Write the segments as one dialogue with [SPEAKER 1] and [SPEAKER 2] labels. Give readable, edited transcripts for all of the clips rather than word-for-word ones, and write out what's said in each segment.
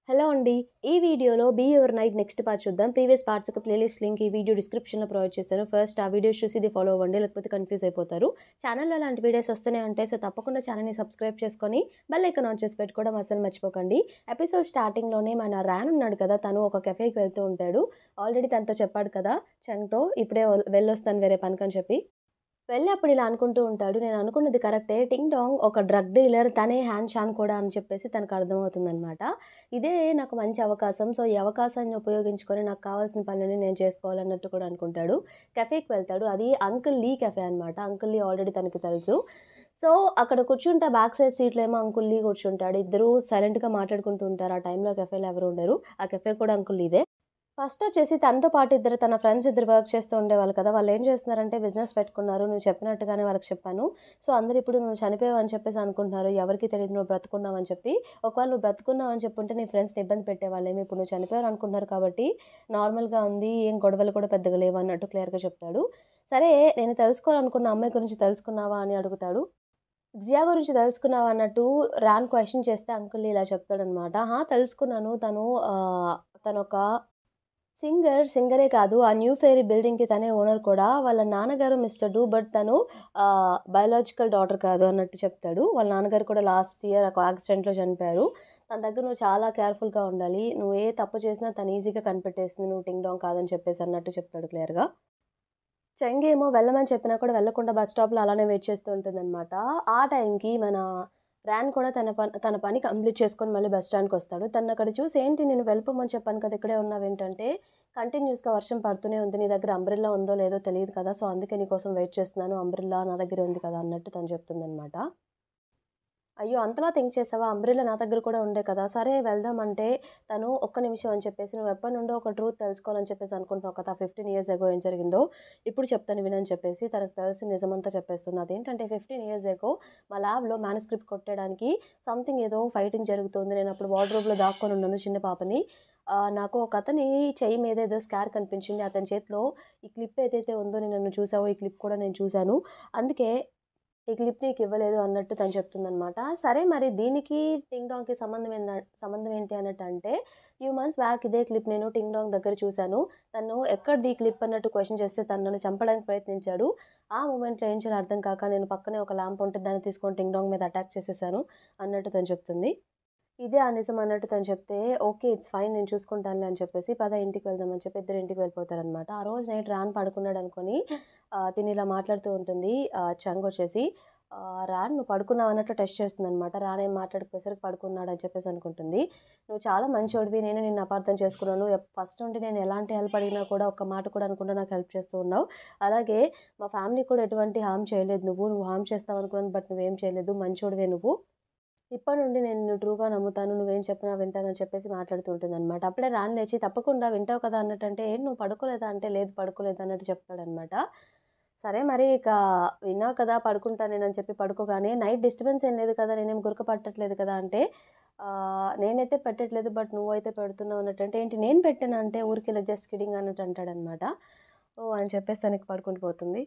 [SPEAKER 1] Hello అండి. ఈ వీడియోలో 'be your knight' next part చూద్దాం. ప్రీవియస్ పార్ట్స్ యొక్క ప్లేలిస్ట్ లింక్ ఈ వీడియో డిస్క్రిప్షన్‌లో ప్రొవైడ్ చేశాను. ఫస్ట్ ఆ వీడియోస్ చూసి ఇది ఫాలో అవ్వండి. లేకపోతే కన్‌ఫ్యూజ్ అయిపోతారు. ఛానెల్‌లో అలాంటి వీడియోస్ వస్తూనే ఉంటాయి. సో, తప్పకుండా ఛానెల్‌ని సబ్స్క్రైబ్ చేసుకొని బెల్ ఐకాన్ ఆన్ చేసి పెట్టుకోవడం అస్సలు మర్చిపోకండి. ఎపిసోడ్ స్టార్టింగ్‌లోనే మన రాన్ ఉన్నాడు కదా! తను ఒక కెఫేకి వెళ్తూ ఉంటాడు. ఆల్రెడీ తనతో చెప్పాడు కదా! చంగ్‌తో ఇప్పుడే వెళ్ళొస్తాను వేరే పనికని చెప్పి. వెళ్ళి అప్పుడు ఇలా అనుకుంటూ ఉంటాడు. నేను అనుకున్నది కరెక్టే. టింగ్ డాంగ్ ఒక డ్రగ్ డీలర్. తనే హ్యాన్ షాన్ కూడా అని చెప్పేసి తనకు అర్థమవుతుందనమాట. ఇదే నాకు మంచి అవకాశం. సో, ఈ అవకాశాన్ని ఉపయోగించుకొని నాకు కావాల్సిన పనులని నేను చేసుకోవాలన్నట్టు కూడా అనుకుంటాడు. కెఫేకి వెళ్తాడు. అది అంకుల్ లీ కెఫే అనమాట. అంకుల్ లీ ఆల్రెడీ తనకి తెలుసు. సో, అక్కడ కూర్చుంటే బ్యాక్ సైడ్ సీట్‌లో ఏమో అంకుల్ లీ కూర్చుంటాడు. ఇద్దరూ సైలెంట్‌గా మాట్లాడుకుంటూ ఉంటారు. ఆ టైంలో కెఫేలో ఎవరు ఉండరు. ఆ కెఫే కూడా అంకుల్ లీదే. ఫస్టొచ్చేసి తనతో పాటు తన ఫ్రెండ్స్ ఇద్దరు వర్క్ చేస్తూ ఉండేవాళ్ళు కదా! వాళ్ళేం చేస్తున్నారంటే బిజినెస్ పెట్టుకున్నారు. నువ్వు చెప్పినట్టుగానే వాళ్ళకి చెప్పాను. సో, అందరిప్పుడు నువ్వు చనిపోయావని చెప్పేసి అనుకుంటున్నారు. ఎవరికీ తెలీదు నువ్వు బ్రతికున్నావని చెప్పి. ఒకవేళ నువ్వు బ్రతికున్నావని చెప్పుంటే నీ ఫ్రెండ్స్‌ని ఇబ్బంది పెట్టేవాళ్ళేమో. ఇప్పుడు నువ్వు చనిపోయావు అనుకుంటున్నారు కాబట్టి నార్మల్‌గా ఉంది. ఏం గొడవలు కూడా పెద్దగా లేవు అన్నట్టు క్లియర్‌గా చెప్తాడు. సరే నేను తెలుసుకోవాలనుకున్న అమ్మాయి గురించి తెలుసుకున్నావా అని అడుగుతాడు. జియా గురించి తెలుసుకున్నావా అన్నట్టు రాన్ క్వెషన్ చేస్తే అంకుల్ ఇలా చెప్తాడనమాట. ఆ! తెలుసుకున్నాను. తనొక సింగరే కాదు. ఆ న్యూ ఫెయిరీ బిల్డింగ్‌కి తనే ఓనర్ కూడా. వాళ్ళ నాన్నగారు మిస్టర్ డు. బట్ తను బయోలాజికల్ డాటర్ కాదు అన్నట్టు చెప్తాడు. వాళ్ళ నాన్నగారు కూడా లాస్ట్ ఇయర్ ఒక యాక్సిడెంట్‌లో చనిపోయారు. తన దగ్గర నువ్వు చాలా కేర్‌ఫుల్‌గా ఉండాలి. నువ్వు ఏ తప్పు చేసినా తను ఈజీగా కనిపెట్టేస్తుంది. నువ్వు టింగ్ డాంగ్ కాదని చెప్పేసి అన్నట్టు చెప్తాడు క్లియర్‌గా. చెంగేమో వెళ్ళమని చెప్పినా కూడా వెళ్ళకుండా బస్ స్టాప్‌లో అలానే వెయిట్ చేస్తూ ఉంటుందనమాట. ఆ టైంకి మన రాన్ కూడా తన పని కంప్లీట్ చేసుకొని మళ్ళీ బస్ స్టాండ్‌కొస్తాడు. తననక్కడ చూసి, "ఏంటి నిన్ను వెళ్ళిపోమని చెప్పాను కదా! ఇక్కడే ఉన్నావేంటంటే, కంటిన్యూయస్‌గా వర్షం పడుతూనే ఉంది. నీ దగ్గర అంబ్రెల్లా ఉందో లేదో తెలీదు కదా! సో, అందుకే నీ కోసం వెయిట్ చేస్తున్నాను. అంబ్రెల్లా నా దగ్గరే ఉంది కదా!" అన్నట్టు తను చెప్తుందనమాట. అయ్యో! అంతలా థింక్ చేసావా? అంబ్రెల్లా నా దగ్గర కూడా ఉండే కదా! సరే వెళ్దామంటే తను ఒక్క నిమిషం అని చెప్పేసి నువ్వెప్పటినుండో ఒక ట్రూత్ తెలుసుకోవాలని చెప్పేసి అనుకుంటున్నావు కదా! 15 ఇయర్స్ ఎగో ఏం జరిగిందో ఇప్పుడు చెప్తాను వినని చెప్పేసి తనకు తెలిసిన నిజమంతా చెప్పేస్తుంది. అదేంటంటే 15 ఇయర్స్ ఎగో మా ల్యాబ్‌లో మ్యానుస్క్రిప్ట్ కొట్టేయడానికి సంథింగ్ ఏదో ఫైటింగ్ జరుగుతుంది. నేనప్పుడు వార్డ్‌రోబ్‌లో దాక్కొనున్నాను చిన్న పాపని. నాకు ఒకతని చెయ్యి మీద ఏదో స్కార్ కనిపించింది. అతని చేతిలో ఈ క్లిప్ ఏదైతే ఉందో నన్ను చూసావో ఈ క్లిప్ కూడా నేను చూసాను. అందుకే ఈ క్లిప్ నీకివ్వలేదు అన్నట్టు తను చెప్తుందనమాట. సరే మరి దీనికి టింగ్ డాంగ్‌కి సంబంధం ఏంటి అన్నట్టంటే, ఫ్యూ మంత్స్ బ్యాక్ ఇదే క్లిప్ నేను టింగ్ డాంగ్ దగ్గర చూసాను. తను ఎక్కడిది ఈ క్లిప్ అన్నట్టు క్వెషన్ చేస్తే తను నన్ను చంపడానికి ప్రయత్నించాడు. ఆ మొమెంట్‌లో ఏం చేయాలో అర్థం కాక నేను పక్కనే ఒక ల్యాంప్ ఉంటే దాన్ని తీసుకొని టింగ్ డాంగ్ మీద అటాక్ చేసేసాను అన్నట్టు తను చెప్తుంది. ఇదే ఆ నిజం అన్నట్టు తను చెప్తే, ఓకే. ఇట్స్ ఫైన్ నేను చూసుకుంటానులే అని చెప్పేసి, పద ఇంటికి వెళ్దాం అని చెప్పి ఇద్దరు ఇంటికి వెళ్ళిపోతారనమాట. ఆ రోజు నైట్ రాన్ పడుకున్నాడనుకోని తినిలా మాట్లాడుతూ ఉంటుంది చంగొచ్చేసి, రాన్ నువ్వు పడుకున్నావా అన్నట్టు టెస్ట్ చేస్తుందనమాట. రాన్ ఏం మాట్లాడకపోయేసరికి పడుకున్నాడని చెప్పేసి అనుకుంటుంది. నువ్వు చాలా మంచోడివి. నేను నిన్ను అపార్థం చేసుకున్నాను. ఫస్ట్ నుండి నేను ఎలాంటి హెల్ప్ అడిగినా కూడా ఒక్క మాట కూడా అనకుండా నాకు హెల్ప్ చేస్తూ ఉన్నావు. అలాగే మా ఫ్యామిలీకి కూడా ఎటువంటి హార్మ్ చేయలేదు నువ్వు. నువ్వు హార్మ్ చేస్తావనుకున్నాను. బట్ నువ్వేం చేయలేదు. మంచోడివే నువ్వు. ఇప్పటి నుండి నేను నిన్ను ట్రూగా నమ్ముతాను. నువ్వేం చెప్పినా వింటానని చెప్పేసి మాట్లాడుతూ ఉంటుందనమాట. అప్పుడే రాన్ లేచి తప్పకుండా వింటావు కదా! అన్నట్టంటే, ఏంటి నువ్వు పడుకోలేదా? అంటే, లేదు పడుకోలేదు అన్నట్టు చెప్తాడనమాట. సరే మరి ఇక విన్నావు కదా! పడుకుంటా నేనని చెప్పి పడుకోగానే, నైట్ డిస్టర్బెన్స్ ఏం లేదు కదా! నేనేం గురక పట్టట్లేదు కదా! అంటే, నేనైతే పెట్టట్లేదు. బట్ నువ్వైతే పెడుతున్నావు అన్నట్టంటే, ఏంటి నేను పెట్టానా? అంటే, ఊరికే ఇలా జస్ట్ కిడింగ్ అన్నట్టు అంటాడనమాట. ఓహ్! అని చెప్పేసి తనకి పడుకుంటూ పోతుంది.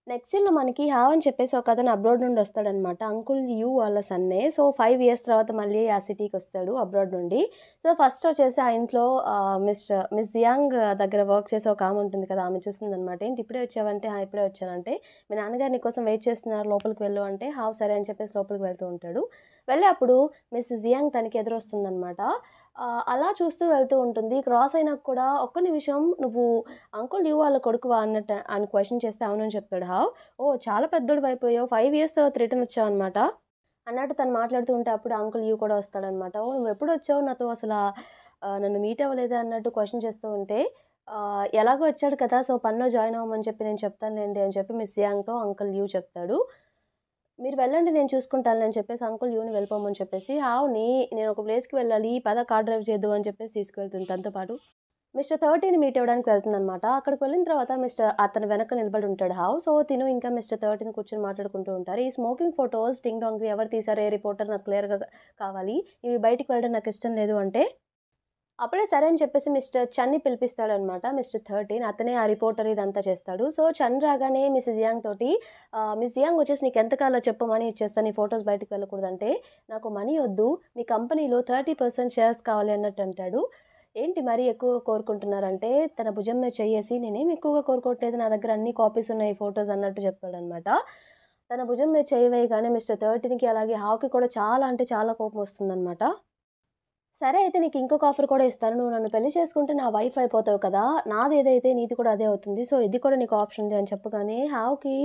[SPEAKER 1] నెక్స్ట్ సీన్‌లో మనకి హావ్ అని చెప్పేసి ఒకతను అబ్రాడ్ నుండి వస్తాడనమాట. అంకుల్ యూ వాళ్ళ సన్నే. సో, 5 ఇయర్స్ తర్వాత మళ్ళీ ఆ సిటీకొస్తాడు అబ్రాడ్ నుండి. సో, ఫస్ట్ వచ్చేసి ఆ ఇంట్లో మిస్ జియాంగ్ దగ్గర వర్క్ చేసే ఒక ఆమె ఉంటుంది కదా! ఆమె చూస్తుందనమాట. ఏంటి ఇప్పుడే వచ్చావంటే, ఆ! ఇప్పుడే వచ్చానంటే, మీ నాన్నగారు నీకోసం వెయిట్ చేస్తున్నారు లోపలికి వెళ్ళు అంటే, హావ్ సరే అని చెప్పేసి లోపలికి వెళ్తూ ఉంటాడు. వెళ్ళి అప్పుడు మిస్ జియాంగ్ తనకి ఎదురొస్తుందనమాట. అలా చూస్తూ వెళ్తూ ఉంటుంది. క్రాస్ అయినాక కూడా ఒక్క నిమిషం నువ్వు అంకుల్ డ్యూ వాళ్ళ కొడుకువా అన్నట్టు అని క్వెషన్ చేస్తే అవునని చెప్తాడు హావ్. ఓహ్! చాలా పెద్దోడివైపోయావు. 5 ఇయర్స్ తర్వాత రిటర్న్ వచ్చావన్నమాట. అన్నట్టు తను మాట్లాడుతూ ఉంటే అప్పుడు అంకుల్ యూ కూడా వస్తాడనమాట. ఓహ్! నువ్వెప్పుడొచ్చావు నాతో అసలా నన్ను మీట్ అవ్వలేదా అన్నట్టు క్వెషన్ చేస్తూ ఉంటే ఎలాగో వచ్చాడు కదా! సో, పనిలో జాయిన్ అవ్వమని చెప్పి నేను చెప్తానులెండి అని చెప్పి మిస్ యాంగ్‌తో అంకుల్ యూ చెప్తాడు. మీరు వెళ్ళండి నేను చూసుకుంటానులే అని చెప్పేసి అంకుల్ యూని వెళ్ళిపోమని చెప్పేసి హావ్‌ని నేను ఒక ప్లేస్‌కి వెళ్ళాలి. పద కార్ డ్రైవ్ చేద్దువు అని చెప్పేసి తీసుకెళ్తుంది తనతో పాటు. మిస్టర్ 30ని మీట్ అవ్వడానికి వెళ్తుందనమాట. అక్కడికి వెళ్ళిన తర్వాత అతని వెనక నిలబడి ఉంటాడు హావ్. సో, తిను ఇంకా మిస్టర్ 30 కూర్చొని మాట్లాడుకుంటూ ఉంటారు. ఈ స్మోకింగ్ ఫోటోస్ టింగ్ డాంగ్‌వి ఎవరు తీశారు? ఏ రిపోర్టర్ నాకు క్లియర్‌గా కావాలి. ఇవి బయటికి వెళ్ళడం నాకిష్టం లేదు అంటే అప్పుడే సరే అని చెప్పేసి మిస్టర్ చన్‌ని పిలిపిస్తాడనమాట. మిస్టర్ 13 అతనే ఆ రిపోర్టర్ ఇదంతా చేస్తాడు. సో, చన్ రాగానే మిసెస్ యాంగ్ తోటి మిస్ యాంగ్ వచ్చేసి "నీకెంత కావాలో చెప్పు మనీ ఇచ్చేస్తాను. నీ ఫోటోస్ బయటకి వెళ్ళకూడదంటే" "నాకు మనీ ఒద్దు. మీ కంపెనీలో 30% షేర్స్ కావాలి" అన్నట్టు అంటాడు. ఏంటి మరీ ఎక్కువగా కోరుకుంటున్నారంటే తన భుజం మీద చెయ్యేసి "నేనేమి ఎక్కువగా కోరుకోవట్లేదు. నా దగ్గర అన్ని కాపీస్ ఉన్నాయి ఫోటోస్" అన్నట్టు చెప్తాడనమాట. తన భుజం మీద చెయ్యి వేయగానే మిస్టర్ 13కి అలాగే హావ్‌కి కూడా చాలా అంటే చాలా కోపమొస్తుందనమాట. సరే అయితే నీకింకొక ఆఫర్ కూడా ఇస్తాను. నువ్వు నన్ను పెళ్లి చేసుకుంటే నా వైఫ్ అయిపోతావు కదా! నాదేదైతే నీది కూడా అదే అవుతుంది. సో, ఇది కూడా నీకు ఆప్షన్ ఉంది అని చెప్పగానే హావ్‌కి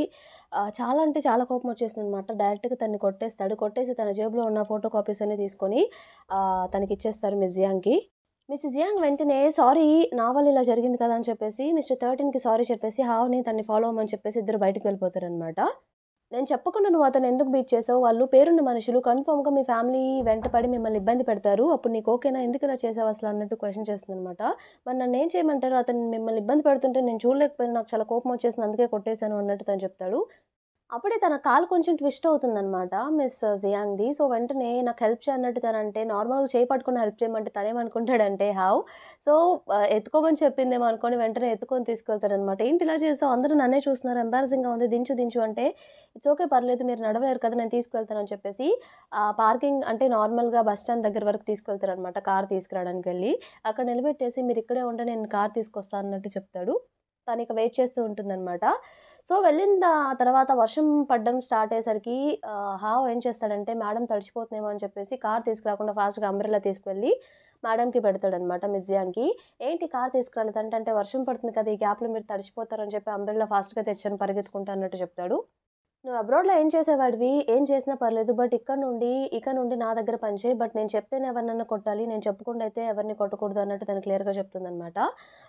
[SPEAKER 1] చాలా అంటే చాలా కోపమొచ్చేసిందనమాట. డైరెక్ట్‌గా తనని కొట్టేస్తాడు. కొట్టేసి తన జేబులో ఉన్న ఫోటో కాపీస్ అన్నీ తీసుకొని తనకిచ్చేస్తారు మిస్ జియాంగ్‌కి. మిసెస్ జియాంగ్ వెంటనే సారీ నా వల్ల ఇలా జరిగింది కదా! అని చెప్పేసి మిస్టర్ 13కి సారీ చెప్పేసి హావ్‌ని తనని ఫాలో అవ్వమని చెప్పేసి ఇద్దరు బయటికి వెళ్ళిపోతారనమాట. నేను చెప్పకుండా నువ్వు అతన్నెందుకు బీట్ చేసావు? వాళ్ళు పేరున్న మనుషులు కన్ఫర్మ్‌గా మీ ఫ్యామిలీ వెంట పడి మిమ్మల్ని ఇబ్బంది పెడతారు. అప్పుడు నీకు ఓకేనా? ఎందుకిలా చేసావు అసలు అన్నట్టు క్వెషన్ చేస్తుందనమాట. మరి నన్నేం చేయమంటారు? అతను మిమ్మల్ని ఇబ్బంది పెడుతుంటే నేను చూడలేకపోయాను. నాకు చాలా కోపమొచ్చేసింది. అందుకే కొట్టేసాను అన్నట్టు తను చెప్తాడు. అప్పుడే తన కాలు కొంచెం ట్విస్ట్ అవుతుందనమాట మిస్ జియాంగ్‌ది. సో, వెంటనే నాకు హెల్ప్ చేయన్నట్టు తనంటే నార్మల్‌గా చేయి పట్టుకొని హెల్ప్ చేయమంటే తనేమనుకుంటాడంటే సో, ఎత్తుకోమని చెప్పిందేమో అనుకోని వెంటనే ఎత్తుకొని తీసుకెళ్తాడనమాట. "ఏంటి ఇలా చేసావు? అందరూ నన్నే చూస్తున్నారు. ఎంబారసింగ్‌గా ఉంది. దించు, దించు" అంటే, "ఇట్స్ ఓకే పర్లేదు మీరు నడవలేరు కదా! నేను తీసుకెళ్తాను" అని చెప్పేసి పార్కింగ్ అంటే నార్మల్‌గా బస్ స్టాండ్ దగ్గర వరకు తీసుకెళ్తారనమాట కార్ తీసుకురావడానికెళ్ళి. అక్కడ నిలబెట్టేసి "మీరిక్కడే ఉండండి నేను కార్ తీసుకొస్తా" అన్నట్టు చెప్తాడు. తనిక వెయిట్ చేస్తూ ఉంటుందనమాట. సో, వెళ్ళిన తర్వాత వర్షం పడడం స్టార్ట్ అయ్యేసరికి హావ్ ఏం చేస్తాడంటే, మేడం తడిచిపోతుందేమో అని చెప్పేసి కార్ తీసుకురాకుండా ఫాస్ట్‌గా అంబ్రెల్లా తీసుకువెళ్ళి మేడంకి పెడతాడనమాట మిస్ జియాన్‌కి. "ఏంటి కార్ తీసుకురాలేదంటే" "అంటే వర్షం పడుతుంది కదా! ఈ గ్యాప్‌లో మీరు తడిచిపోతారని చెప్పి అంబ్రెల్లా ఫాస్ట్‌గా తెచ్చాను పరిగెత్తుకుంటా" అన్నట్టు చెప్తాడు. "నువ్వు అబ్రాడ్‌లో ఏం చేసేవాడివి? ఏం చేసినా పర్లేదు. బట్ ఇక నుండి నా దగ్గర పని చేయి. బట్ నేను చెప్తేనే ఎవరినన్నా కొట్టాలి. నేను చెప్పకుండా అయితే ఎవరిని కొట్టకూడదు" అన్నట్టు తను క్లియర్‌గా చెప్తుందనమాట.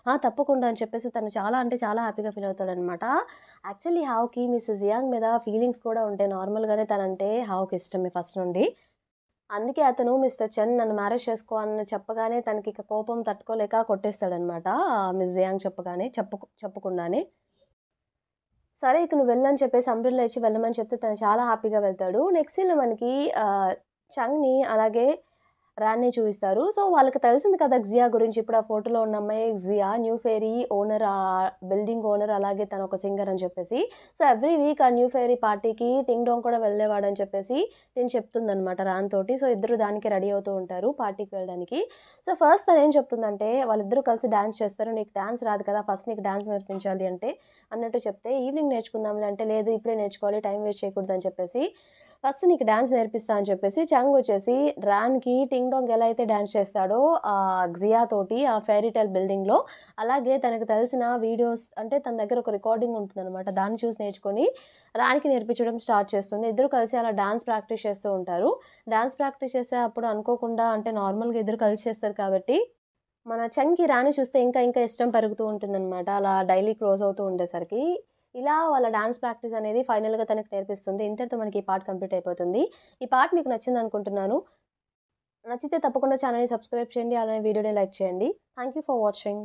[SPEAKER 1] "ఆ! తప్పకుండా" అని చెప్పేసి తను చాలా అంటే చాలా హ్యాపీగా ఫీల్ అవుతాడనమాట. యాక్చువల్లీ హావ్‌కి మిసెస్ జియాంగ్ మీద ఫీలింగ్స్ కూడా ఉంటాయి. నార్మల్‌గానే తనంటే హావ్‌కి ఇష్టమే ఫస్ట్ నుండి. అందుకే అతను మిస్టర్ చెన్ నన్ను మ్యారేజ్ చేసుకో అని చెప్పగానే తనకిక కోపం తట్టుకోలేక కొట్టేస్తాడనమాట. మిస్ జియాంగ్ చెప్పకుండానే. సరే ఇక నువ్వు వెళ్ళని చెప్పేసి అంబ్రెల్లా ఇచ్చి వెళ్ళమని చెప్తే తను చాలా హ్యాపీగా వెళ్తాడు. నెక్స్ట్ సీన్‌లో మనకి చంగ్‌ని అలాగే రాన్‌ని చూయిస్తారు. సో, వాళ్ళకి తెలిసింది కదా! జియా గురించి. ఇప్పుడు ఆ ఫోటోలో ఉన్న అమ్మాయి Jia new fairy owner building owner అలాగే తనొక సింగర్ అని చెప్పేసి. సో, ఎవ్రీ వీక్ ఆ న్యూ ఫెయిరీ పార్టీకి టింగ్ డోంగ్ కూడా వెళ్ళేవాడని చెప్పేసి తిను చెప్తుందనమాట రాన్ తోటి. సో, ఇద్దరు దానికి రెడీ అవుతూ ఉంటారు పార్టీకి వెళ్ళడానికి. సో, ఫస్ట్ తనేం చెప్తుందంటే వాళ్ళిద్దరూ కలిసి డాన్స్ చేస్తారు. "నీకు డాన్స్ రాదు కదా! ఫస్ట్ నీకు డాన్స్ నేర్పించాలి" అంటే అన్నట్టు చెప్తే, "ఈవినింగ్ నేర్చుకుందాంలే" అంటే, "లేదు ఇప్పుడే నేర్చుకోవాలి. టైం వేస్ట్ చేయకూడదని" చెప్పేసి ఫస్ట్ నీకు డాన్స్ నేర్పిస్తా అని చెప్పేసి చంగ్ వచ్చేసి రాన్‌కి టింగ్ డాంగ్ ఎలా అయితే డాన్స్ చేస్తాడో జియా తోటి ఆ ఫెయిరీ టేల్ బిల్డింగ్‌లో అలాగే తనకు తెలిసిన వీడియోస్ అంటే తన దగ్గర ఒక రికార్డింగ్ ఉంటుందనమాట. దాన్ని చూసి నేర్చుకొని రాన్‌కి నేర్పించడం స్టార్ట్ చేస్తుంది. ఇద్దరు కలిసి అలా డాన్స్ ప్రాక్టీస్ చేస్తూ ఉంటారు. డాన్స్ ప్రాక్టీస్ చేసే అప్పుడు అనుకోకుండా అంటే నార్మల్‌గా ఇద్దరు కలిసి చేస్తారు కాబట్టి మన చంకి రాణి చూస్తే ఇంకా ఇంకా ఇష్టం పెరుగుతూ ఉంటుందనమాట. అలా డైలీ క్లోజ్ అవుతూ ఉండేసరికి. ఇలా వాళ్ళ డాన్స్ ప్రాక్టీస్ అనేది ఫైనల్‌గా తనకి నేర్పిస్తుంది. ఇంతటితో మనకి ఈ పార్ట్ కంప్లీట్ అయిపోతుంది. ఈ పార్ట్ మీకు నచ్చిందనుకుంటున్నాను. నచ్చితే తప్పకుండా ఛానెల్‌ని సబ్స్క్రైబ్ చేయండి. అలానే వీడియోని లైక్ చేయండి. Thank you for watching.